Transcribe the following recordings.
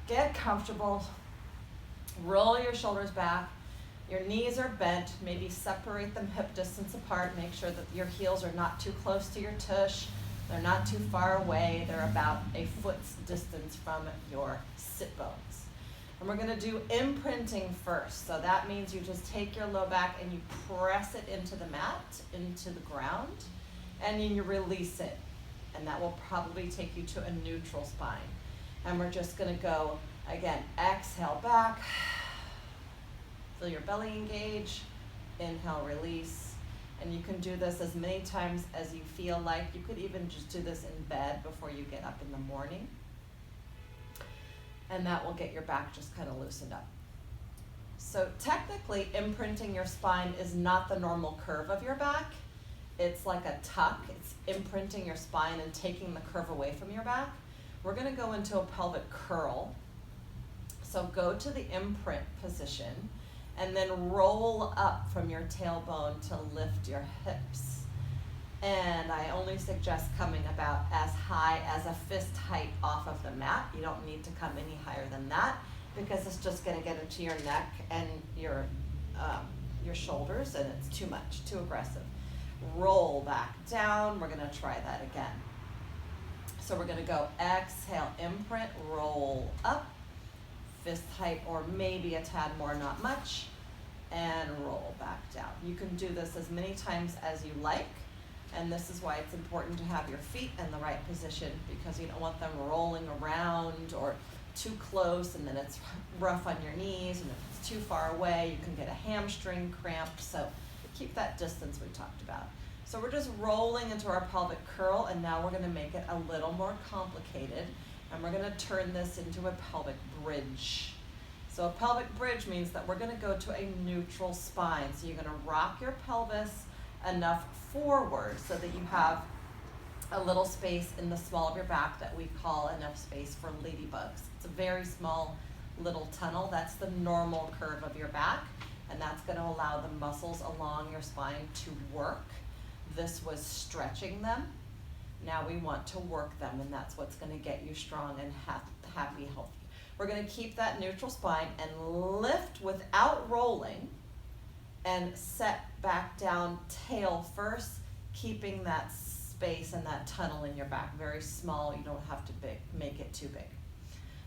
Get comfortable. Roll your shoulders back. Your knees are bent. Maybe separate them hip distance apart. Make sure that your heels are not too close to your tush. They're not too far away. They're about a foot's distance from your sit bones. And we're going to do imprinting first. So that means you just take your low back and you press it into the mat, into the ground, and then you release it. And that will probably take you to a neutral spine. And we're just going to go, again, exhale back. Feel your belly engage. Inhale, release. And you can do this as many times as you feel like. You could even just do this in bed before you get up in the morning. And that will get your back just kind of loosened up. So technically, imprinting your spine is not the normal curve of your back. It's like a tuck. It's imprinting your spine and taking the curve away from your back. We're going to go into a pelvic curl. So go to the imprint position and then roll up from your tailbone to lift your hips. And I only suggest coming about as high as a fist height off of the mat. You don't need to come any higher than that because it's just going to get into your neck and your shoulders, and it's too much, too aggressive. Roll back down. We're going to try that again. So we're going to go exhale, imprint, roll up, fist height or maybe a tad more, not much, and roll back down. You can do this as many times as you like, and this is why it's important to have your feet in the right position because you don't want them rolling around or too close and then it's rough on your knees, and if it's too far away you can get a hamstring cramp, so keep that distance we talked about. So we're just rolling into our pelvic curl, and now we're going to make it a little more complicated, and we're going to turn this into a pelvic bridge. So a pelvic bridge means that we're going to go to a neutral spine. So you're going to rock your pelvis enough forward so that you have a little space in the small of your back that we call enough space for ladybugs. It's a very small little tunnel. That's the normal curve of your back, and that's going to allow the muscles along your spine to work. This was stretching them. Now we want to work them, and that's what's going to get you strong and happy, healthy. We're going to keep that neutral spine and lift without rolling and set back down tail first, keeping that space and that tunnel in your back very small. You don't have to make it too big.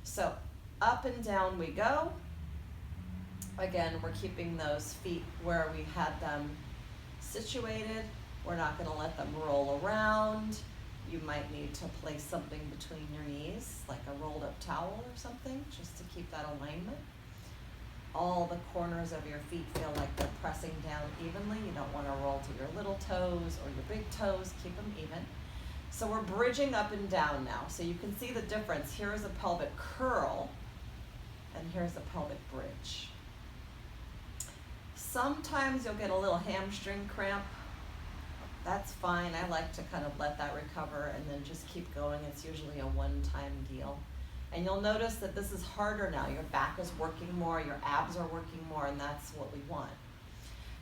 So up and down we go. Again, we're keeping those feet where we had them situated. We're not going to let them roll around. You might need to place something between your knees, like a rolled up towel or something, just to keep that alignment. All the corners of your feet feel like they're pressing down evenly. You don't want to roll to your little toes or your big toes. Keep them even. So we're bridging up and down now. So you can see the difference. Here is a pelvic curl, and here's a pelvic bridge. Sometimes you'll get a little hamstring cramp. That's fine. I like to kind of let that recover and then just keep going. It's usually a one-time deal. And you'll notice that this is harder now. Your back is working more, your abs are working more, and that's what we want.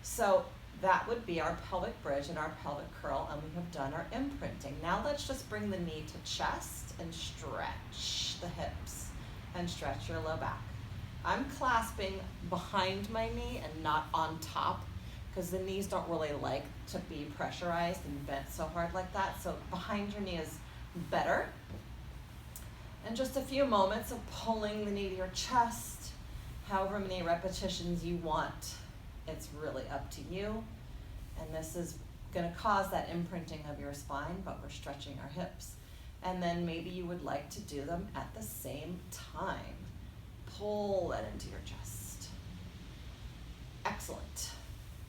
So that would be our pelvic bridge and our pelvic curl, and we have done our imprinting. Now let's just bring the knee to chest and stretch the hips and stretch your low back. I'm clasping behind my knee and not on top, because the knees don't really like to be pressurized and bent so hard like that. So behind your knee is better. And just a few moments of pulling the knee to your chest, however many repetitions you want. It's really up to you. And this is going to cause that imprinting of your spine, but we're stretching our hips. And then maybe you would like to do them at the same time. Pull that into your chest. Excellent.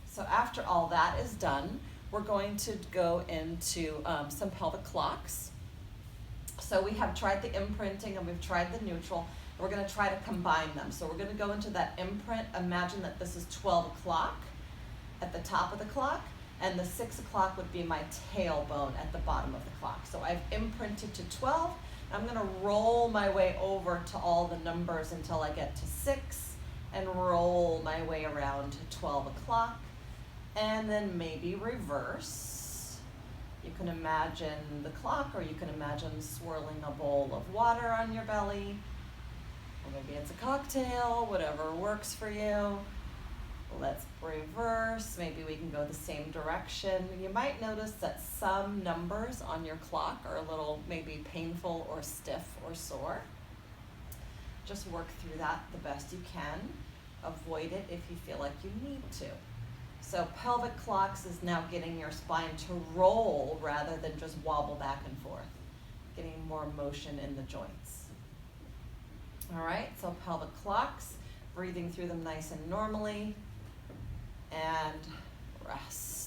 So after all that is done, we're going to go into some pelvic locks. So we have tried the imprinting and we've tried the neutral. We're going to try to combine them. So we're going to go into that imprint. Imagine that this is 12 o'clock at the top of the clock, and the 6 o'clock would be my tailbone at the bottom of the clock. So I've imprinted to 12. I'm going to roll my way over to all the numbers until I get to 6 and roll my way around to 12 o'clock. And then maybe reverse. You can imagine the clock, or you can imagine swirling a bowl of water on your belly. Or maybe it's a cocktail, whatever works for you. Let's reverse. Maybe we can go the same direction. You might notice that some numbers on your clock are a little maybe painful or stiff or sore. Just work through that the best you can. Avoid it if you feel like you need to. So pelvic locks is now getting your spine to roll rather than just wobble back and forth, getting more motion in the joints. All right, so pelvic locks, breathing through them nice and normally, and rest.